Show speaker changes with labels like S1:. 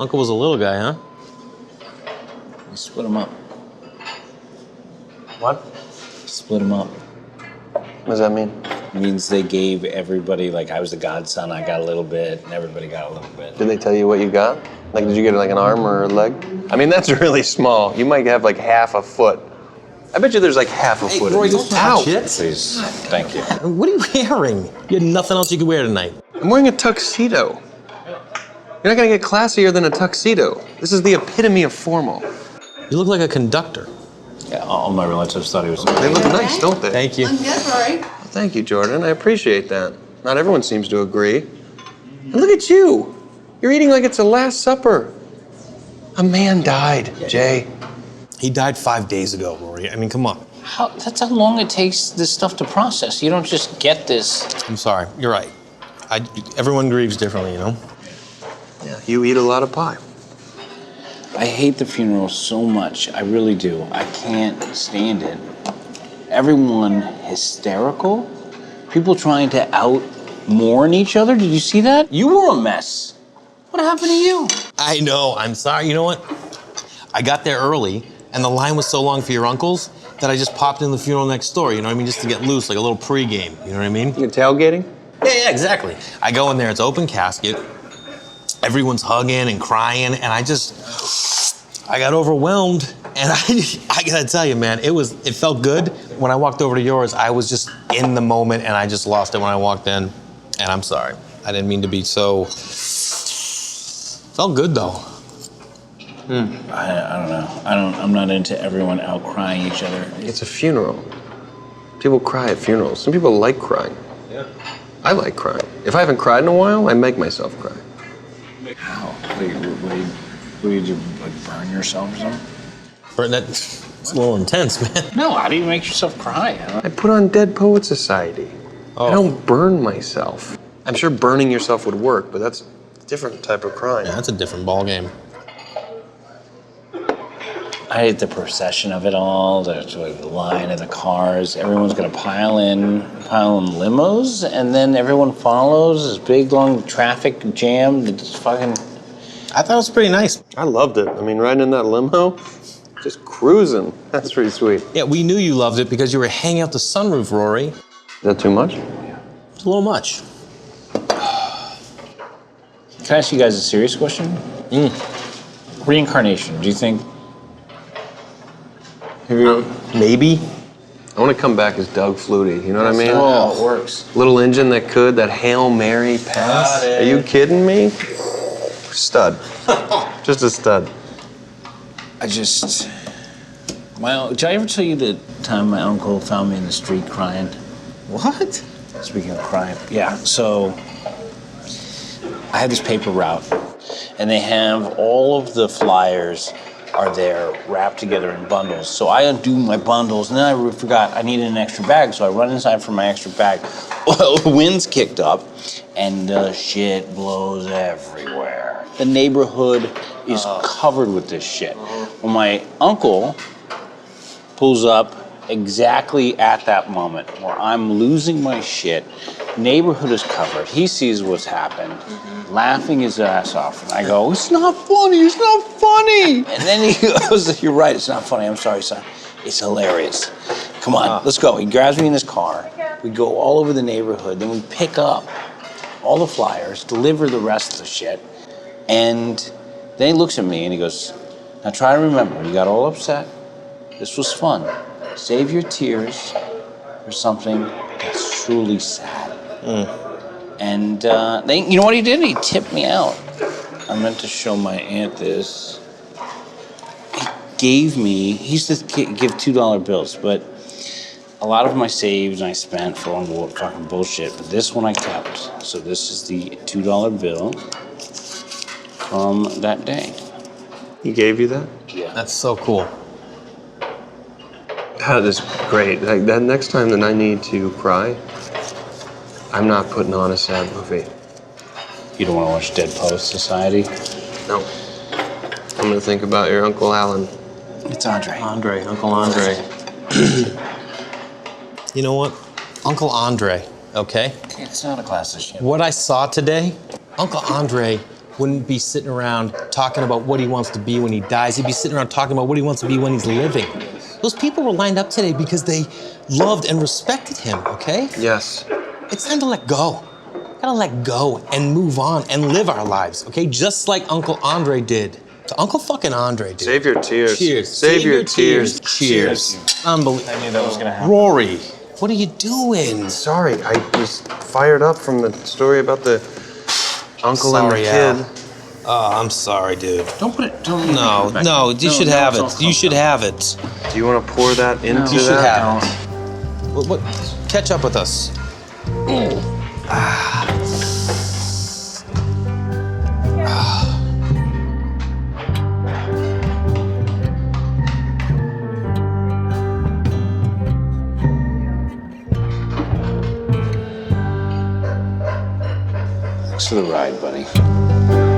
S1: Uncle was a little guy, huh?
S2: We split him up.
S1: What?
S2: Split him up.
S3: What does that mean?
S2: It means they gave everybody, like I was the godson, I got a little bit, and everybody got a little bit.
S3: Did they tell you what you got? Like, did you get like an arm or a leg? I mean, that's really small. You might have like half a foot. I bet you there's like half a foot.
S1: Rory, don't touch it.
S2: Please, thank you.
S1: What are you wearing? You had nothing else you could wear tonight.
S3: I'm wearing a tuxedo. You're not gonna get classier than a tuxedo. This is the epitome of formal.
S1: You look like a conductor.
S2: Yeah, all my relatives thought he was.
S3: They look nice, don't they?
S1: Thank you.
S4: I'm good, Rory.
S3: Thank you, Jordan. I appreciate that. Not everyone seems to agree. And look at you. You're eating like it's a Last Supper. A man died, Jay.
S1: He died 5 days ago, Rory. I mean, come on.
S2: That's how long it takes this stuff to process. You don't just get this.
S1: I'm sorry. You're right. Everyone grieves differently, you know?
S3: Yeah, you eat a lot of pie.
S2: I hate the funeral so much. I really do. I can't stand it. Everyone hysterical. People trying to out-mourn each other. Did you see that? You were a mess. What happened to you?
S1: I know. I'm sorry. You know what? I got there early, and the line was so long for your uncles that I just popped in the funeral next door, you know what I mean? Just to get loose, like a little pregame, you know what I mean?
S3: You're tailgating?
S1: Yeah, exactly. I go in there, it's open casket. Everyone's hugging and crying, and I got overwhelmed. And I gotta tell you, man, it felt good. When I walked over to yours, I was just in the moment, and I just lost it when I walked in. And I'm sorry. I didn't mean to be so... Felt good, though.
S2: I don't know. I'm not into everyone out crying each other.
S3: It's a funeral. People cry at funerals. Some people like crying.
S1: Yeah.
S3: I like crying. If I haven't cried in a while, I make myself cry.
S2: How? What did you like, burn yourself or something?
S1: It's a little intense, man.
S2: No, how do you make yourself cry?
S3: I put on Dead Poet Society.
S1: Oh.
S3: I don't burn myself. I'm sure burning yourself would work, but that's a different type of crying.
S1: Yeah, that's a different ballgame.
S2: I hate the procession of it all, the line of the cars. Everyone's gonna pile in limos, and then everyone follows this big, long traffic jam that just fucking...
S1: I thought it was pretty nice.
S3: I loved it. I mean, riding in that limo, just cruising. That's pretty sweet.
S1: Yeah, we knew you loved it because you were hanging out the sunroof, Rory.
S3: Is that too much?
S1: It's a little much.
S2: Can I ask you guys a serious question? Reincarnation, do you think...
S1: Maybe.
S3: I want to come back as Doug Flutie, you know what I mean?
S2: Oh, it works.
S3: Little engine that could, that Hail Mary pass. Are you kidding me? Stud. Just a stud.
S2: Did I ever tell you the time my uncle found me in the street crying?
S1: What?
S2: Speaking of crying, yeah, so I had this paper route, and they have all of the flyers are there wrapped together in bundles. So I undo my bundles, and then I forgot I needed an extra bag, so I run inside for my extra bag. Well, the wind's kicked up, and the shit blows everywhere. The neighborhood is covered with this shit. Well, my uncle pulls up exactly at that moment where I'm losing my shit. Neighborhood is covered. He sees what's happened, laughing his ass off. And I go, it's not funny, it's not funny. And then he goes, you're right, it's not funny. I'm sorry, son. It's hilarious. Come on, let's go. He grabs me in his car. We go all over the neighborhood. Then we pick up all the flyers, deliver the rest of the shit. And then he looks at me and he goes, now try to remember, you got all upset. This was fun. Save your tears for something that's truly sad. And you know what he did? He tipped me out. I meant to show my aunt this. He used to give $2 bills, but a lot of them I saved and I spent for all the fucking bullshit, but this one I kept. So this is the $2 bill from that day.
S3: He gave you that?
S2: Yeah.
S1: That's so cool.
S3: That is great. Like, that next time that I need to cry, I'm not putting on a sad movie.
S2: You don't want to watch Dead Poet Society?
S3: No. I'm gonna think about your Uncle Alan.
S2: It's Andre.
S1: Uncle Andre. You know what? Uncle Andre, okay?
S2: It's not a glass of shit.
S1: What I saw today, Uncle Andre wouldn't be sitting around talking about what he wants to be when he dies. He'd be sitting around talking about what he wants to be when he's living. Those people were lined up today because they loved and respected him, okay?
S3: Yes.
S1: It's time to let go. Gotta let go and move on and live our lives, okay? Just like Uncle Andre did. To Uncle fucking Andre, dude.
S3: Save your tears.
S1: Cheers.
S3: Save your tears.
S1: Cheers. Unbelievable.
S2: I knew that was gonna happen.
S1: Rory, what are you doing?
S3: Sorry, I was fired up from the story about the uncle and the
S1: Sorry,
S3: kid.
S1: Al. Oh, I'm sorry, dude.
S2: Don't put it. Don't
S1: No,
S2: put it back.
S1: no, you should have
S2: it's
S1: it. You should have it.
S3: Do you want to pour that into
S1: You should
S3: that?
S1: have it. What? Catch up with us.
S2: Thanks for the ride, buddy.